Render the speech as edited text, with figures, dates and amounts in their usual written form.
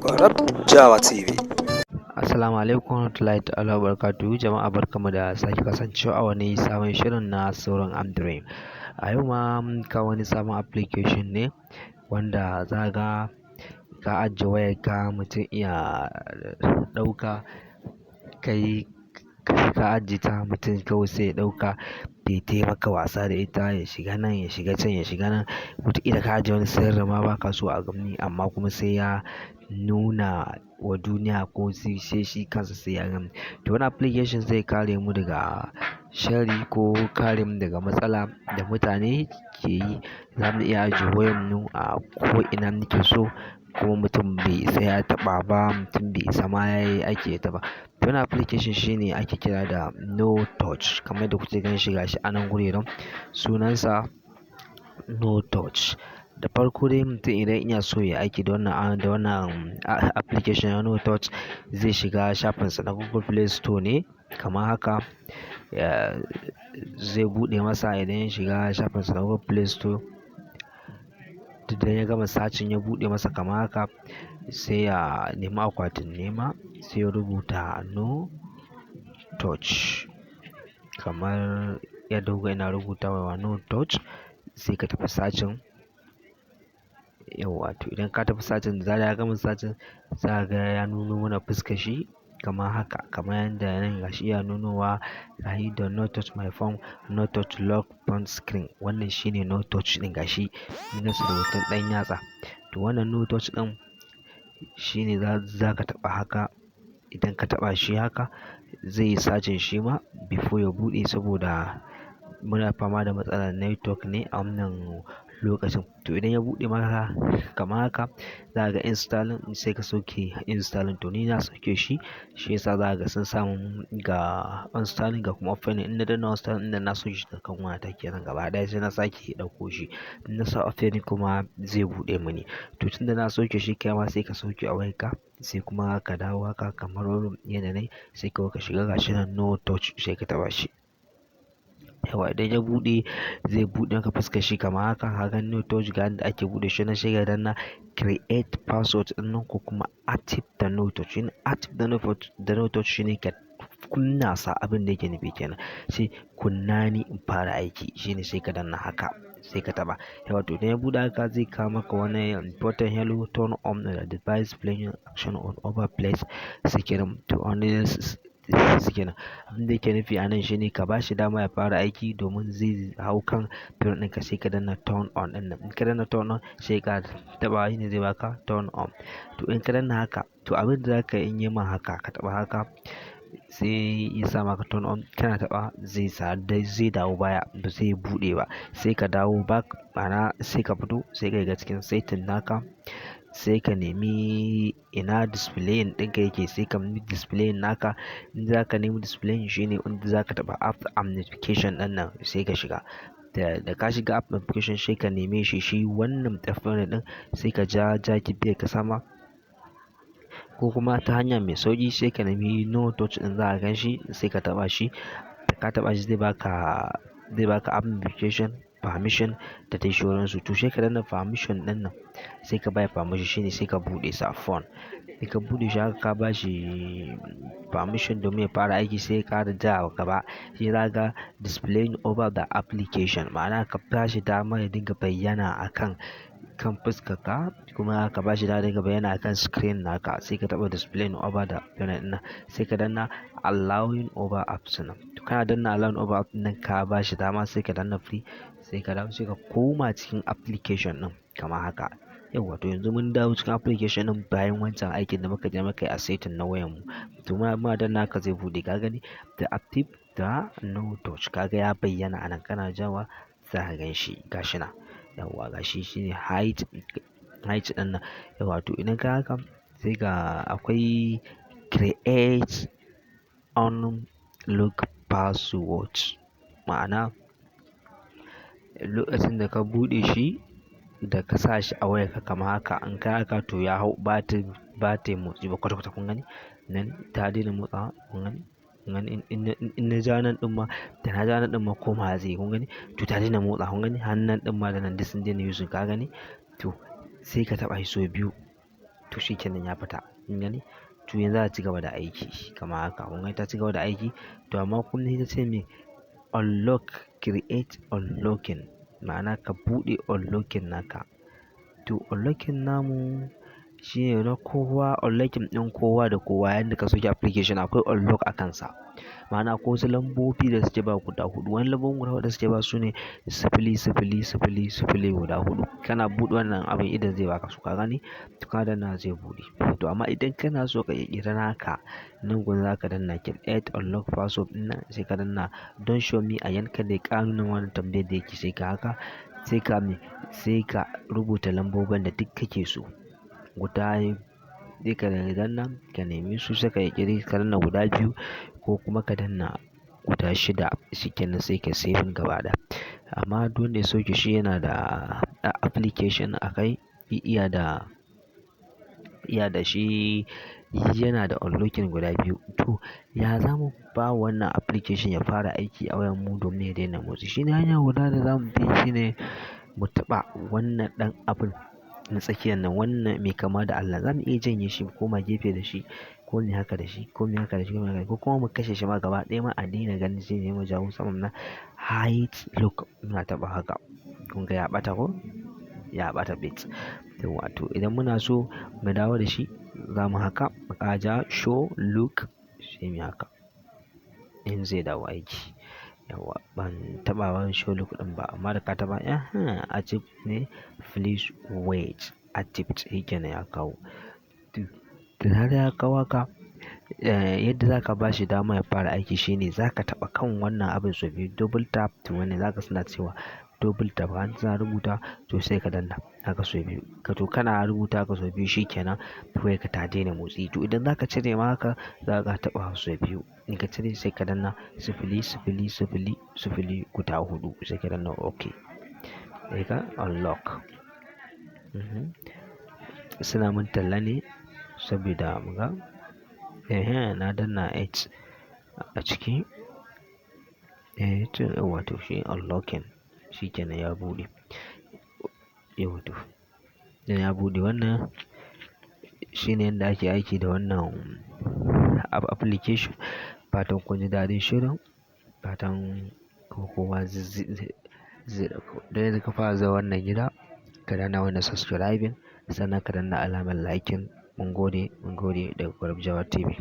Gwarab Jawa TV. Assalamu alaikum warahmatullahi ta'ala wabarakatuhu. Jama'a barkamu da sake kasancewa a wani sabon shirin na sauran Android. A yau ma mun kawo wani sabon application ne wanda za ga ka ajiye wayarka mutum iya ɗauka kai ka ajiye ta mutum kawai sai ya ɗauka bai taimaka wasa da ita ya shiga nan ya shiga can ya shiga nan. Wataƙila ka ajiye wani sirri ma ba ka so a gani amma kuma sai ya nuna wa duniya ko sai shi kansa sai ya gani. To wani application zai kare mu daga sharri ko kare mu daga matsala da mutane ke yi. Za mu iya ajiye wayarmu a ko ina muke so kuma mutum bai isa ya taɓa ba, mutum bai isa ma ya yi aiki da ita ba. To wannan application shine ake kira da No Touch kamar yadda kuke ganin shi gashi a nan gureren sunansa No Touch. Da farko dai mutum idan yana so ya aiki da wannan application na No Touch zai shiga shafinsa na Google Play Store ne kamar haka. Zai buɗe masa idan ya shiga shafinsa na Google Play Store. Idan ya gama searching ya buɗe masa kamar haka sai ya nemi akwatin nema sai ya rubuta No Touch kamar yadda kuka ina rubutawa No Touch sai ka tafi searching. Yauwa to idan ka tafi searching da zarar ya gama searching za ka ga ya nuno mana fuskar shi kamar haka, kamar yadda nan gashi ya nunowa gashi da No Touch My Phone, No Touch Lock Phone Screen. Wannan shine No Touch ɗin gashi nasa da hoton ɗan yatsa. To wannan No Touch ɗin shine za ka taɓa haka. Idan ka taɓa shi haka zai yi searching shi ma before ya buɗe saboda muna fama da matsalar network ne a wannan lokacin. To idan ya buɗe maka kamar haka za ka ga installing sai ka sauke installing. To ni na sauke shi yasa za ka ga sun samu ga installing ga kuma opening. In na danna installing ɗin na sauke shi da kan wayata kenan gaba ɗaya sai na sake ɗauko shi. In na sa opening kuma zai buɗe mini. To tunda na sauke shi kai ma sai ka sauke a wayarka sai kuma ka dawo haka kamar yadda nayi sai kawai ka shiga gashi nan No Touch sai ka taɓa shi. Yauwa idan ya buɗe zai buɗe maka fuskar shi kamar haka. Ka ga No Touch ga yanda ake buɗe shi nan sai ka danna create password ɗin nan ko kuma active da No Touch. Active da No Touch shine ka kunna sa abin da yake nufi kenan. Sai kunna ni in fara aiki shine sai ka danna haka sai ka taɓa. Yauwa to idan ya buɗe haka zai kawo maka wani important hello turn on the device playing action on over place kenan. To wannan kenan abin da yake nufi a nan shine ka ba shi dama ya fara aiki domin zai hau kan phone ɗinka sai ka danna turn on ɗin nan. In ka danna turn on sai ka taɓa shine zai baka turn on. To in ka danna haka to abin da za ka yi in yi ma haka ka taɓa haka sai ya sa maka turn on kana taɓa zai dawo baya ba zai buɗe ba. Sai ka dawo back ma'ana sai ka fito sai ka shiga cikin setting naka sai ka nemi ina display ɗinka yake sai ka nemi display naka. In za ka nemi display shine inda za ka taɓa app and notification ɗin nan sai ka shiga. Da ka shiga app notification sai ka neme shi wannan phone ɗin sai ka ja kibiyar ka sama ko kuma ta hanya mai sauƙi sai ka nemi No Touch ɗin za ka gan shi sai ka taɓa shi. Da ka taɓa shi zai baka app notification permission da dai sauransu. To sai ka danna permission ɗin nan sai ka bai permission shine sai ka buɗe sa phone. Sai ka buɗe shi haka ka ba shi permission domin ya fara aiki sai ka ƙara ja gaba. Shi za ka ga displaying over the application ma'ana ka ba shi dama ya dinga bayyana a kan fuskarka kuma ka ba shi dama ya dinga bayyana a kan screen naka. Sai ka taɓa displaying over the ɗin nan sai ka danna allowing over apps nan. To kana danna allowing over apps nan ka ba shi dama sai ka danna free sai ka dawo sai ka koma cikin application ɗin kamar haka. Yauwa to yanzu mun dawo cikin application ɗin bayan wancan aikin da muka je muka yi a setting na wayarmu. To muna danna haka zai buɗe ka gani da active da No Touch ka ga ya bayyana a nan kana jawa za ka gan shi gashi nan. Yauwa gashi shine height ɗin nan. Yauwa to idan ka haka sai akwai create unlock password ma'ana lokacin da ka buɗe shi da ka sa shi a wayarka kamar haka in ka haka to ya hau ba ta motsi ba kwata-kwata kun gani nan ta daina motsawa kun gani. In na ja nan ɗin ma da na ja nan ɗin ma komawa zai yi kun gani. To ta daina motsawa kun gani hannun ɗin ma da nan duk sun daina using ka gani. To sai ka taɓa shi sau biyu to shikenan ya fita kin gani. To yanzu za ta cigaba da aiki kamar haka, kun ga ta cigaba da aiki. To amma kuma ita ce me unlock, create unlocking, ma'ana ka buɗe unlocking naka. To unlocking namu shine na kowa, unlocking ɗin kowa da kowa yanda ka sauke application akwai unlock a kansa. Ma'ana akwai wasu lambobi da suke ba guda huɗu. Wani lambobin guda huɗu da suke ba su ne 000 guda huɗu. Kana buɗe wannan abin idan zai baka su, ka gane? To ka danna zai buɗe. To amma idan kana so ka ƙirƙira naka, nan gun za ka danna create unlock password ɗin nan sai ka danna don show me a yanka da ya nuna wannan tambayar da yake sai ka haka, sai ka rubuta lambobin da duk kake so. Guda sai ka danna ka nemi su sai ka ƙirƙiri ka danna guda 2 ko kuma ka danna guda 6 shikenan sai ka saving gaba ɗaya. Amma duk wanda ya sauke shi yana da application a kai, iya da shi yana da unlocking guda 2. To ya zamu ba wannan application ya fara aiki a wayan mu domin ya daina motsi? Shine hanya guda da zamu bi shine mu taɓa wannan ɗan abun na tsakiyar nan, wannan mai kama da Allah. Zamu iya janye shi mu koma gefe da shi ko mu haka da shi ko mu haka da shi ko kuma mu kashe shi ma gaba ɗaya ma a daina ganin shi ne mu jawo saman nan hide lock muna taɓa haka. Kun ga ya ɓata ko? Ya ɓata bit. Yawwa to idan muna so mu dawo da shi zamu haka mu ƙara ja show look sai mu haka in zai dawo aiki. Yawwa ban taɓa wani show look ɗin ba amma da ka taɓa active ne, please wait active shikenan ya kawo. To da zarar ya kawo haka yadda za ka ba shi dama ya fara aiki shine za ka taɓa kan wannan abin sau biyu double tap. To wannan za ka suna cewa double tap an za rubuta to sai ka danna haka sau biyu. To kana rubuta haka sau biyu shikenan wayarka ta daina motsi. To idan za ka cire ma haka za ka taɓa sau biyu. In ka cire sai ka danna 000 guda 4 sai ka danna OK. Sai ka unlock. Suna mun talla ne saboda mu ga na danna 8 a ciki. To yawwa to shi unlocking shikenan ya buɗe. Yawwa to idan ya buɗe wannan shine yanda ake aiki da wannan application. Fatan kun ji daɗin shirin, fatan kowa zai ɗauko. Idan yanzu ka fara zuwa wannan gida ka danna wannan subscribing sannan ka danna alamar liking. Mun gode daga Gwarabewa TV.